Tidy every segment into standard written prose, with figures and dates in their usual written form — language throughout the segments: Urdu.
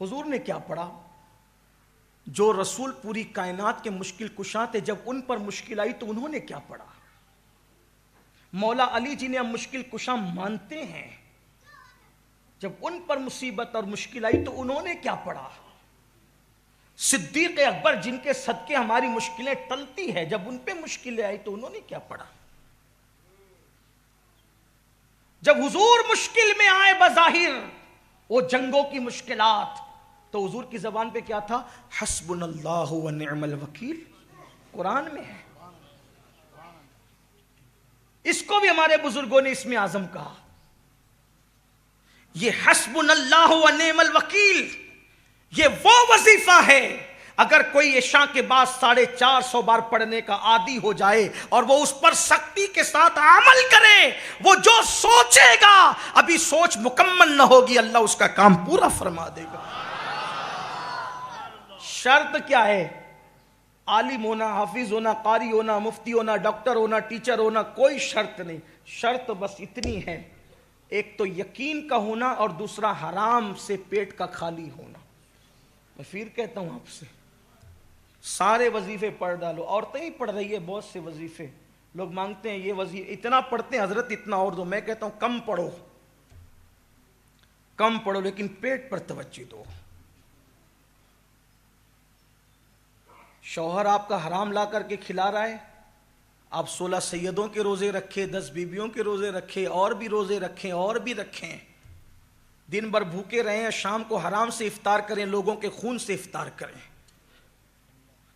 حضور نے کیا پڑھا؟ جو رسول پوری کائنات کے مشکل کشاں تھے، جب ان پر مشکل آئی تو انہوں نے کیا پڑھا؟ مولا علی جنہیں ہم مشکل کشاں مانتے ہیں، جب ان پر مصیبت اور مشکل آئی تو انہوں نے کیا پڑھا؟ صدیق اکبر جن کے صدقے ہماری مشکلیں ٹلتی ہے، جب ان پہ مشکلیں آئی تو انہوں نے کیا پڑھا؟ جب حضور مشکل میں آئے بظاہر وہ جنگوں کی مشکلات، تو حضور کی زبان پہ کیا تھا؟ حسبنا اللہ و نعم الوکیل، قرآن میں ہے۔ اس کو بھی ہمارے بزرگوں نے اسم اعظم کہا۔ یہ حسبنا اللہ و نعم الوکیل، یہ وہ وظیفہ ہے اگر کوئی عشاء کے بعد 450 بار پڑھنے کا عادی ہو جائے اور وہ اس پر سختی کے ساتھ عمل کرے، وہ جو سوچے گا ابھی سوچ مکمل نہ ہوگی، اللہ اس کا کام پورا فرما دے گا۔ شرط کیا ہے؟ عالم ہونا، حافظ ہونا، قاری ہونا، مفتی ہونا، ڈاکٹر ہونا، ٹیچر ہونا، کوئی شرط نہیں۔ شرط بس اتنی ہے، ایک تو یقین کا ہونا اور دوسرا حرام سے پیٹ کا خالی ہونا۔ میں پھر کہتا ہوں آپ سے، سارے وظیفے پڑھ ڈالو۔ عورتیں ہی پڑھ رہی ہے بہت سے وظیفے، لوگ مانگتے ہیں یہ وظیفے اتنا پڑھتے ہیں، حضرت اتنا اور دو۔ میں کہتا ہوں کم پڑھو، کم پڑھو لیکن پیٹ پر توجہ دو۔ شوہر آپ کا حرام لا کر کے کھلا رہا ہے، آپ 16 سیدوں کے روزے رکھے، 10 بیویوں کے روزے رکھے، اور بھی روزے رکھیں اور بھی رکھیں، دن بھر بھوکے رہیں، شام کو حرام سے افطار کریں، لوگوں کے خون سے افطار کریں۔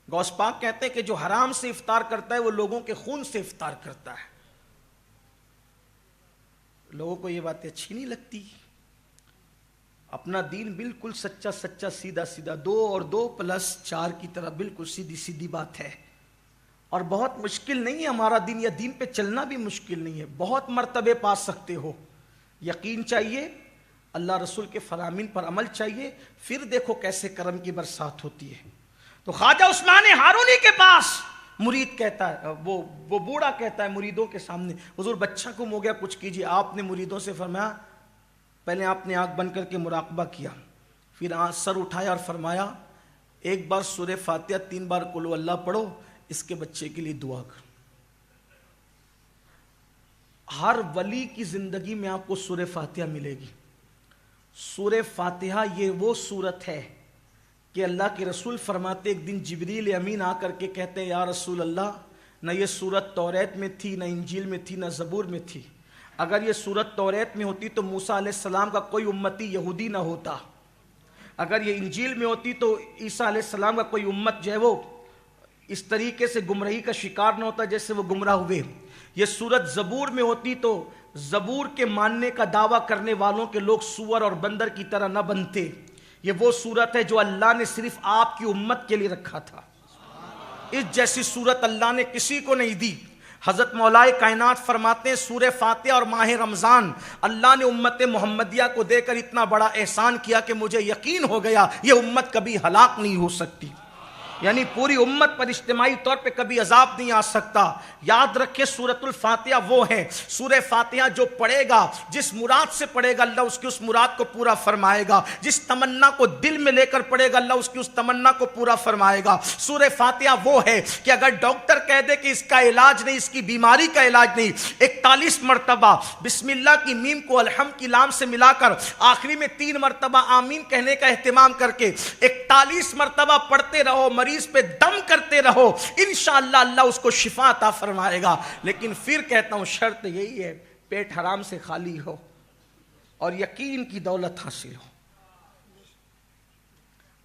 غوث پاک کہتے ہیں کہ جو حرام سے افطار کرتا ہے وہ لوگوں کے خون سے افطار کرتا ہے۔ لوگوں کو یہ باتیں اچھی نہیں لگتی۔ اپنا دین بالکل سچا سچا، سیدھا سیدھا، 2 اور 2 + 4 کی طرح بالکل سیدھی سیدھی بات ہے، اور بہت مشکل نہیں ہے ہمارا دین، یا دین پہ چلنا بھی مشکل نہیں ہے، بہت مرتبے پا سکتے ہو۔ یقین چاہیے، اللہ رسول کے فرامین پر عمل چاہیے، پھر دیکھو کیسے کرم کی برسات ہوتی ہے۔ تو خواجہ عثمان ہارونی کے پاس مرید کہتا ہے، وہ بوڑھا کہتا ہے مریدوں کے سامنے، حضور بچہ گم ہو گیا، کچھ کیجیے۔ آپ نے مریدوں سے فرمایا، پہلے آپ نے آنکھ بند کر کے مراقبہ کیا، پھر سر اٹھایا اور فرمایا ایک بار سورہ فاتحہ 3 بار قل ہو اللہ پڑھو، اس کے بچے کے لیے دعا کر۔ ہر ولی کی زندگی میں آپ کو سورہ فاتحہ ملے گی۔ سورہ فاتحہ یہ وہ سورت ہے کہ اللہ کے رسول فرماتے ایک دن جبریل امین آ کر کے کہتے ہیں یا رسول اللہ، نہ یہ سورت توریت میں تھی، نہ انجیل میں تھی، نہ زبور میں تھی۔ اگر یہ سورت توریت میں ہوتی تو موسیٰ علیہ السلام کا کوئی امتی یہودی نہ ہوتا، اگر یہ انجیل میں ہوتی تو عیسیٰ علیہ السلام کا کوئی امت جو ہے وہ اس طریقے سے گمراہی کا شکار نہ ہوتا جیسے وہ گمراہ ہوئے۔ یہ سورت زبور میں ہوتی تو زبور کے ماننے کا دعویٰ کرنے والوں کے لوگ سور اور بندر کی طرح نہ بنتے۔ یہ وہ سورت ہے جو اللہ نے صرف آپ کی امت کے لیے رکھا تھا، اس جیسی سورت اللہ نے کسی کو نہیں دی۔ حضرت مولا کائنات فرماتے ہیں سورہ فاتحہ اور ماہ رمضان اللہ نے امت محمدیہ کو دے کر اتنا بڑا احسان کیا کہ مجھے یقین ہو گیا یہ امت کبھی ہلاک نہیں ہو سکتی، یعنی پوری امت پر اجتماعی طور پہ کبھی عذاب نہیں آ سکتا۔ یاد رکھے سورۃ الفاتحہ وہ ہے، سورہ فاتحہ جو پڑھے گا، جس مراد سے پڑھے گا اللہ اس کی اس مراد کو پورا فرمائے گا، جس تمنا کو دل میں لے کر پڑھے گا اللہ اس کی اس تمنا کو پورا فرمائے گا۔ سورہ فاتحہ وہ ہے کہ اگر ڈاکٹر کہہ دے کہ اس کا علاج نہیں، اس کی بیماری کا علاج نہیں، 41 مرتبہ بسم اللہ کی میم کو الحمد کی لام سے ملا کر آخری میں 3 مرتبہ آمین کہنے کا اہتمام کر کے 41 مرتبہ پڑھتے رہو، مریض پہ دم کرتے رہو، انشاءاللہ اللہ اس کو شفا عطا فرمائے گا۔ لیکن پھر کہتا ہوں شرط یہی ہے پیٹ حرام سے خالی ہو اور یقین کی دولت حاصل ہو۔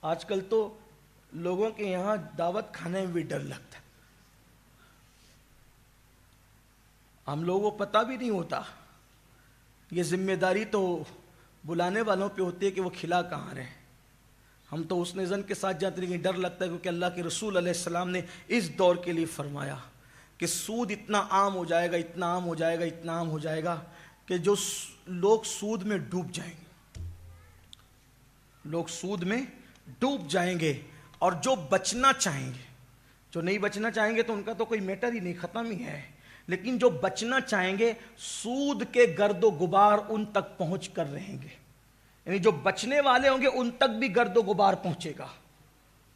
آج کل تو لوگوں کے یہاں دعوت کھانے میں بھی ڈر لگتا ہے، ہم لوگوں کو پتہ بھی نہیں ہوتا، یہ ذمہ داری تو بلانے والوں پہ ہوتی ہے کہ وہ کھلا کہاں رہے۔ ہم تو اس نظر کے ساتھ جاتے ہیں، لیکن ڈر لگتا ہے کیونکہ اللہ کے رسول علیہ السلام نے اس دور کے لیے فرمایا کہ سود اتنا عام ہو جائے گا، اتنا عام ہو جائے گا، اتنا عام ہو جائے گا کہ جو لوگ سود میں ڈوب جائیں گے، لوگ سود میں ڈوب جائیں گے، اور جو بچنا چاہیں گے، جو نہیں بچنا چاہیں گے تو ان کا تو کوئی میٹر ہی نہیں، ختم ہی ہے، لیکن جو بچنا چاہیں گے سود کے گرد و غبار ان تک پہنچ کر رہیں گے۔ یعنی جو بچنے والے ہوں گے ان تک بھی گرد و غبار پہنچے گا۔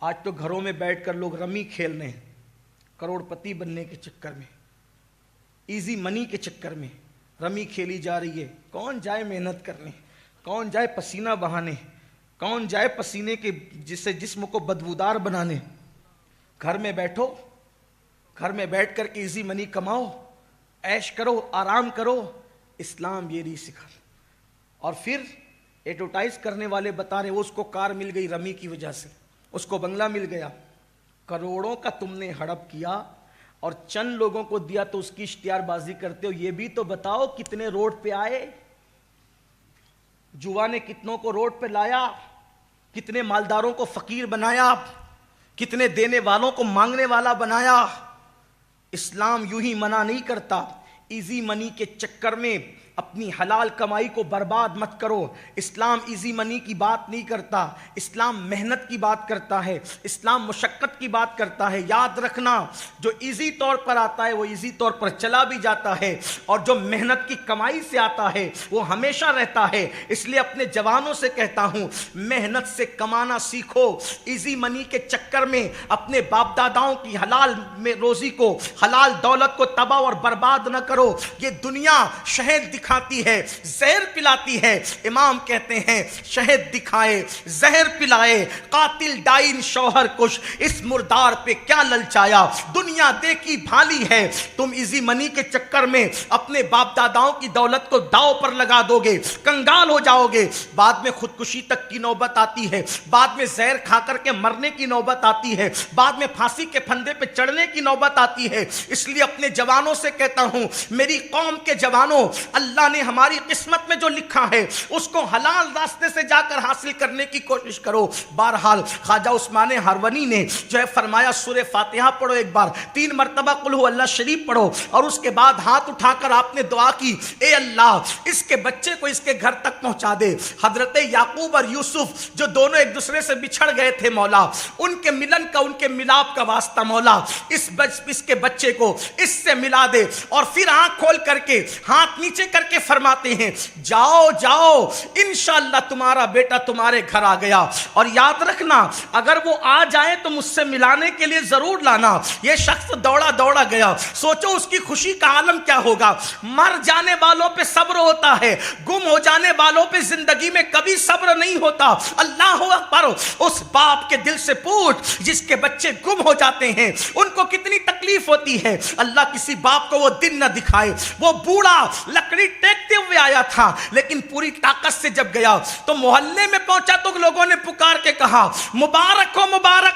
آج تو گھروں میں بیٹھ کر لوگ رمی کھیل رہے ہیں، کروڑ پتی بننے کے چکر میں، ایزی منی کے چکر میں رمی کھیلی جا رہی ہے۔ کون جائے محنت کرنے، کون جائے پسینہ بہانے، کون جائے پسینے کے جسے جسم کو بدبودار بنانے۔ گھر میں بیٹھو، گھر میں بیٹھ کر کے ایزی منی کماؤ، عیش کرو، آرام کرو۔ اسلام یہ نہیں سکھا۔ اور پھر ایڈورٹائز کرنے والے بتا رہے ہیں اس کو کار مل گئی رمی کی وجہ سے، اس کو بنگلہ مل گیا۔ کروڑوں کا تم نے ہڑپ کیا اور چند لوگوں کو دیا تو اس کی اشتہار بازی کرتے ہو۔ یہ بھی تو بتاؤ کتنے روڈ پہ آئے، جوا نے کتنوں کو روڈ پہ لایا، کتنے مالداروں کو فقیر بنایا، کتنے دینے والوں کو مانگنے والا بنایا۔ اسلام یوں ہی منع نہیں کرتا۔ ایزی منی کے چکر میں اپنی حلال کمائی کو برباد مت کرو۔ اسلام ایزی منی کی بات نہیں کرتا، اسلام محنت کی بات کرتا ہے، اسلام مشقت کی بات کرتا ہے۔ یاد رکھنا، جو ایزی طور پر آتا ہے وہ ایزی طور پر چلا بھی جاتا ہے، اور جو محنت کی کمائی سے آتا ہے وہ ہمیشہ رہتا ہے۔ اس لیے اپنے جوانوں سے کہتا ہوں، محنت سے کمانا سیکھو۔ ایزی منی کے چکر میں اپنے باپ داداؤں کی حلال میں روزی کو، حلال دولت کو تباہ اور برباد نہ کرو۔ یہ دنیا شہد دکھاتی ہے، زہر پلاتی ہے۔ امام کہتے ہیں شہد دکھائے، زہر پلائے، قاتل ڈائن شوہر کش، اس مردار پہ کیا للچایا۔ دنیا دیکھی بھالی ہے، تم ایزی منی کے چکر میں اپنے باپ داداؤں کی دولت کو داؤ پر لگا دو گے، کنگال ہو جاؤ گے۔ بعد میں خودکشی تک کی نوبت آتی ہے، بعد میں زہر کھا کر کے مرنے کی نوبت آتی ہے، بعد میں پھانسی کے پھندے پہ چڑھنے کی نوبت آتی ہے۔ اس لیے اپنے جوانوں سے کہتا ہوں، میری قوم کے جوانوں، اللہ نے ہماری قسمت میں جو لکھا ہے اس کو حلال راستے سے جا کر حاصل کرنے کی کوشش کرو۔ بہرحال خواجہ عثمان ہرونی نے جو ہے فرمایا سورہ فاتحہ پڑھو، ایک بار 3 مرتبہ قل ہو اللہ شریف پڑھو، اور اس کے بعد ہاتھ اٹھا کر آپ نے دعا کی، اے اللہ اس کے بچے کو اس کے گھر تک پہنچا دے۔ حضرت یعقوب اور یوسف جو دونوں ایک دوسرے سے بچھڑ گئے تھے مولا، ان کے ملن کا، ان کے ملاپ کا واسطہ مولا اس کے بچے کو اس سے ملا دے۔ اور پھر آنکھ کھول کر کے ہاتھ نیچے کر کے فرماتے ہیں، جاؤ جاؤ انشاءاللہ تمہارا بیٹا تمہارے گھر آ گیا۔ اور یاد رکھنا، اگر وہ آ جائے تو مجھ سے ملانے کے لیے ضرور لانا۔ یہ شخص دوڑا دوڑا گیا، سوچو اس کی خوشی کا عالم کیا ہوگا۔ مر جانے والوں پہ صبر ہوتا ہے، گم ہو جانے والوں پہ زندگی میں کبھی صبر نہیں ہوتا۔ اللہ اکبر، اس باپ کے دل سے پوچھ جس کے بچے گم ہو جاتے ہیں ان کو کتنی تکلیف ہوتی ہے۔ اللہ کسی باپ کو وہ دن نہ دکھائے۔ وہ بوڑھا لکڑی ٹیکتے ہوئے آیا تھا، لیکن پوری طاقت سے جب گیا تو محلے میں پہنچا تو لوگوں نے پکار کے کہا، مبارک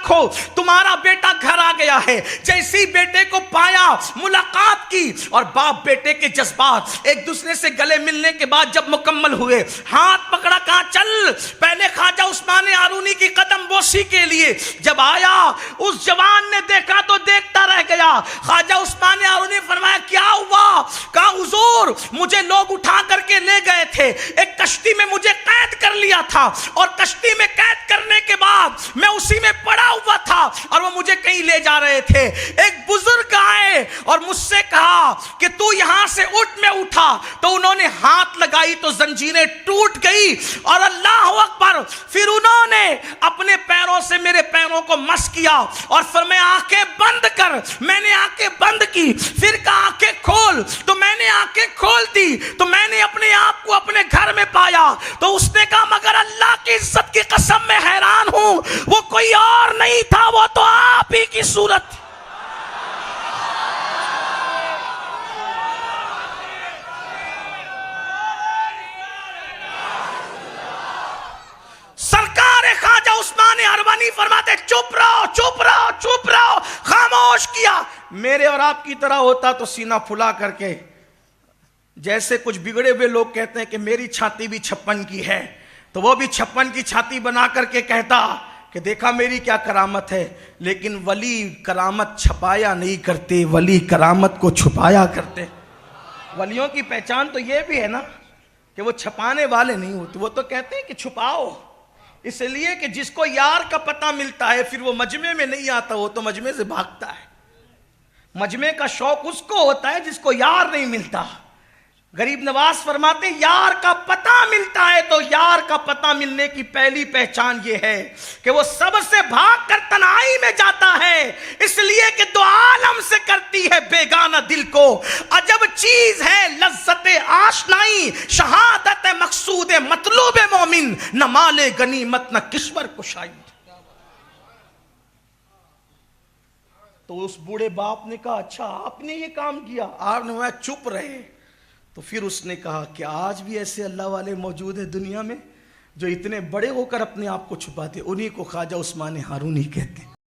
ہو تمہارا بیٹا گھر آ گیا ہے۔ جیسی بیٹے کو پایا، ملاقات کی، اور باپ بیٹے کے جذبات ایک دوسرے سے گلے ملنے کے بعد جب مکمل ہوئے، ہاتھ پکڑا، کہا چل پہلے خواجہ عثمان ہارونی کی قدم بوسی کے لیے۔ جب آیا اس جوان نے دیکھا تو دیکھتا رہ گیا۔ خواجہ عثمان ہارونی نے فرمایا کیا ہوا؟ کہا حضور مجھے لوگ اٹھا کر کے لے گئے تھے، ایک کشتی میں مجھے قید کر لیا تھا، اور کشتی میں قید کرنے کے بعد میں اسی میں پڑا ہوا تھا اور وہ مجھے کہیں لے جا رہے تھے۔ ایک بزرگ آئے اور مجھ سے کہا کہ تو یہاں سے اٹھ، میں اٹھا تو انہوں نے ہاتھ لگائی تو زنجیریں ٹوٹ گئی، اور اللہ اکبر، پھر انہوں نے اپنے پیروں سے میرے پیروں کو مس کیا اور فرمایا آنکھیں بند کر۔ میں نے آنکھیں بند کی، پھر کہا آنکھیں کھول، تو میں نے آنکھیں کھول دی تو میں نے اپنے آپ کو اپنے گھر میں پایا۔ تو اس نے کہا مگر اللہ کی عزت کی قسم میں حیران ہوں، وہ کوئی اور نہیں تھا، وہ تو آپ ہی کی صورت۔ سرکار خواجہ عثمان ہرونی فرماتے چپ رہو چپ رہو چپ رہو، خاموش کیا۔ میرے اور آپ کی طرح ہوتا تو سینہ پھلا کر کے، جیسے کچھ بگڑے ہوئے لوگ کہتے ہیں کہ میری چھاتی بھی 56 کی ہے، تو وہ بھی 56 کی چھاتی بنا کر کے کہتا کہ دیکھا میری کیا کرامت ہے۔ لیکن ولی کرامت چھپایا نہیں کرتے، ولی کرامت کو چھپایا کرتے۔ ولیوں کی پہچان تو یہ بھی ہے نا کہ وہ چھپانے والے نہیں ہوتے، وہ تو کہتے ہیں کہ چھپاؤ، اس لیے کہ جس کو یار کا پتہ ملتا ہے پھر وہ مجمع میں نہیں آتا، وہ تو مجمع سے بھاگتا ہے۔ مجمع کا شوق اس کو ہوتا ہے جس کو یار نہیں ملتا۔ غریب نواز فرماتے ہیں یار کا پتہ ملتا ہے تو یار کا پتہ ملنے کی پہلی پہچان یہ ہے کہ وہ سب سے بھاگ کر تنہائی میں جاتا ہے، اس لیے کہ دو عالم سے کرتی ہے بیگانہ دل کو، عجب چیز ہے لذت آشنائی، شہادت مقصود مطلوب مومن، نہ مال غنیمت نہ کشور کشائی۔ تو اس بوڑھے باپ نے کہا اچھا آپ نے یہ کام کیا؟ آپ نے چپ رہے۔ تو پھر اس نے کہا کہ آج بھی ایسے اللہ والے موجود ہیں دنیا میں جو اتنے بڑے ہو کر اپنے آپ کو چھپاتے، انہی کو خواجہ عثمان ہارونی کہتے ہیں۔